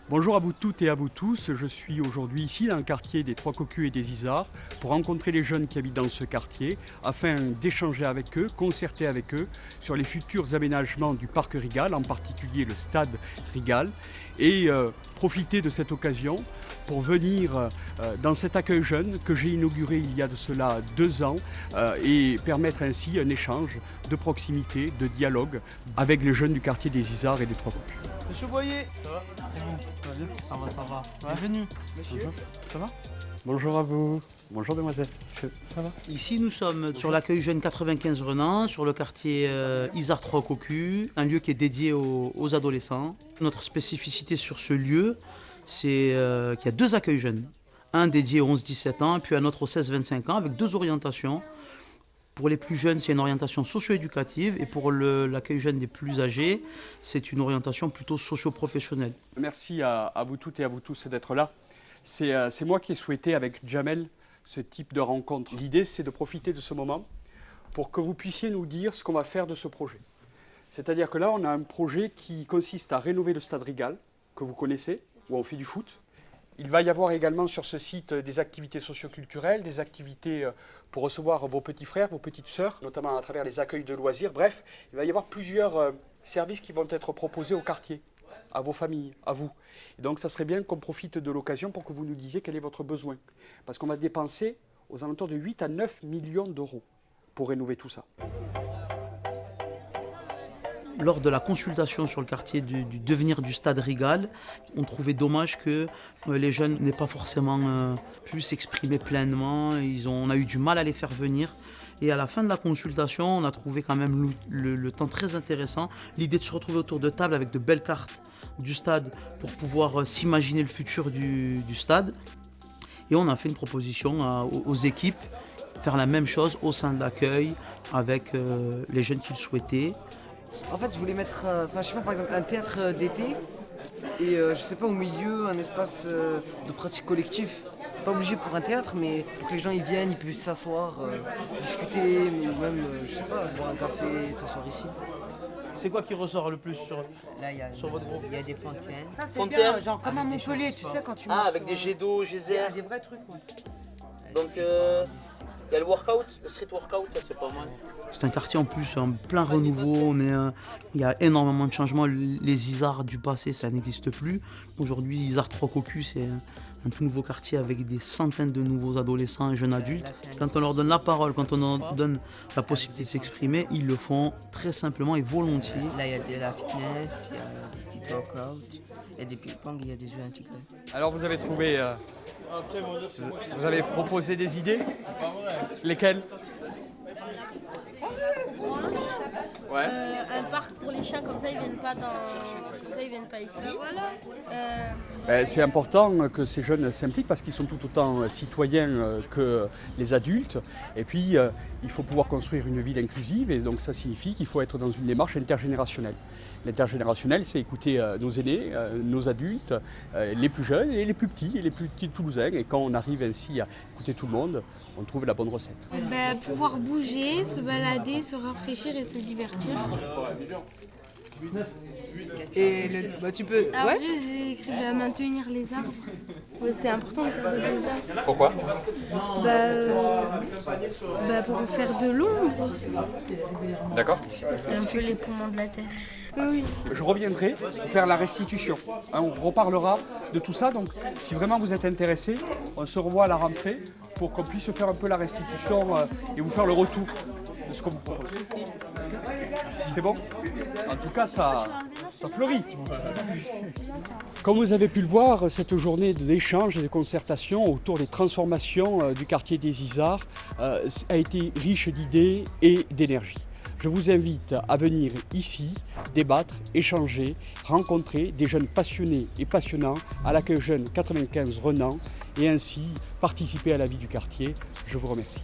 Bonjour à vous toutes et à vous tous, je suis aujourd'hui ici dans le quartier des Trois Cocus et des Isards pour rencontrer les jeunes qui habitent dans ce quartier afin d'échanger avec eux, concerter avec eux sur les futurs aménagements du parc Rigal, en particulier le stade Rigal, et profiter de cette occasion pour venir dans cet accueil jeune que j'ai inauguré il y a de cela 2 ans et permettre ainsi un échange de proximité, de dialogue avec les jeunes du quartier des Isards et des Trois Cocus. Monsieur Boyer, ça va? Et vous? Ça va bien? Ça va. Ouais. Bienvenue. Monsieur, bonjour. Ça va? Bonjour à vous. Bonjour demoiselle. Ça va? Ici, nous sommes sur l'accueil jeune 95 Renan, sur le quartier Isard 3 Cocus, un lieu qui est dédié aux adolescents. Notre spécificité sur ce lieu, c'est qu'il y a 2 accueils jeunes. Un dédié aux 11-17 ans, puis un autre aux 16-25 ans, avec 2 orientations. Pour les plus jeunes, c'est une orientation socio-éducative, et pour l'accueil jeune des plus âgés, c'est une orientation plutôt socio-professionnelle. Merci à vous toutes et à vous tous d'être là. C'est moi qui ai souhaité avec Jamel ce type de rencontre. L'idée, c'est de profiter de ce moment pour que vous puissiez nous dire ce qu'on va faire de ce projet. C'est-à-dire que là, on a un projet qui consiste à rénover le stade Rigal, que vous connaissez, où on fait du foot. Il va y avoir également sur ce site des activités socioculturelles, des activités pour recevoir vos petits frères, vos petites sœurs, notamment à travers les accueils de loisirs. Bref, il va y avoir plusieurs services qui vont être proposés au quartier, à vos familles, à vous. Et donc, ça serait bien qu'on profite de l'occasion pour que vous nous disiez quel est votre besoin. Parce qu'on va dépenser aux alentours de 8 à 9 millions d'euros pour rénover tout ça. Lors de la consultation sur le quartier du devenir du stade Rigal, on trouvait dommage que les jeunes n'aient pas forcément pu s'exprimer pleinement. On a eu du mal à les faire venir. Et à la fin de la consultation, on a trouvé quand même le temps très intéressant. L'idée de se retrouver autour de table avec de belles cartes du stade pour pouvoir s'imaginer le futur du stade. Et on a fait une proposition aux équipes, faire la même chose au sein de l'accueil avec les jeunes qui le souhaitaient. En fait, je voulais mettre, je sais pas, par exemple, un théâtre d'été et je sais pas, au milieu, un espace de pratique collective. Pas obligé pour un théâtre, mais pour que les gens y viennent, ils puissent s'asseoir, discuter, ou même, je sais pas, boire un café, s'asseoir ici. C'est quoi qui ressort le plus sur votre groupe? Il y a des fontaines. Ça, c'est Fontaine. bien, genre comme à Montpellier, tu sais, quand tu marches avec des jets d'eau, geysers. des vrais trucs, ouais. Donc, il y a le workout, le street workout, ça c'est pas mal. C'est un quartier en plus en plein renouveau, il y a énormément de changements. Les Isards du passé, ça n'existe plus. Aujourd'hui, Isards 3 Cocus, c'est un tout nouveau quartier avec des centaines de nouveaux adolescents et jeunes adultes. Quand on leur donne la parole, quand on leur donne la possibilité de s'exprimer, ils le font très simplement et volontiers. Là, il y a de la fitness, il y a des street workouts, il y a des ping-pong, il y a des jeux intégrés. Alors vous avez trouvé... vous avez proposé des idées? Lesquelles? Ouais. Un parc pour les chiens, comme ça ils viennent pas ici. C'est important que ces jeunes s'impliquent parce qu'ils sont tout autant citoyens que les adultes. Et puis, il faut pouvoir construire une ville inclusive et donc ça signifie qu'il faut être dans une démarche intergénérationnelle. L'intergénérationnel, c'est écouter nos aînés, nos adultes, les plus jeunes et les plus petits toulousains. Et quand on arrive ainsi à écouter tout le monde, on trouve la bonne recette. Pouvoir bouger, se balader, se rafraîchir et se divertir. Et tu peux. Après j'ai écrit maintenir les arbres. Ouais, c'est important de garder les arbres. Pourquoi? Pour faire de l'ombre. D'accord. C'est un peu les poumons de la terre. Oui. Je reviendrai faire la restitution. On reparlera de tout ça. Donc, si vraiment vous êtes intéressés, on se revoit à la rentrée pour qu'on puisse faire un peu la restitution et vous faire le retour de ce qu'on vous propose. C'est bon? En tout cas, ça fleurit. Comme vous avez pu le voir, cette journée d'échange et de concertation autour des transformations du quartier des Isards a été riche d'idées et d'énergie. Je vous invite à venir ici, débattre, échanger, rencontrer des jeunes passionnés et passionnants à l'accueil jeune 95 Renan et ainsi participer à la vie du quartier. Je vous remercie.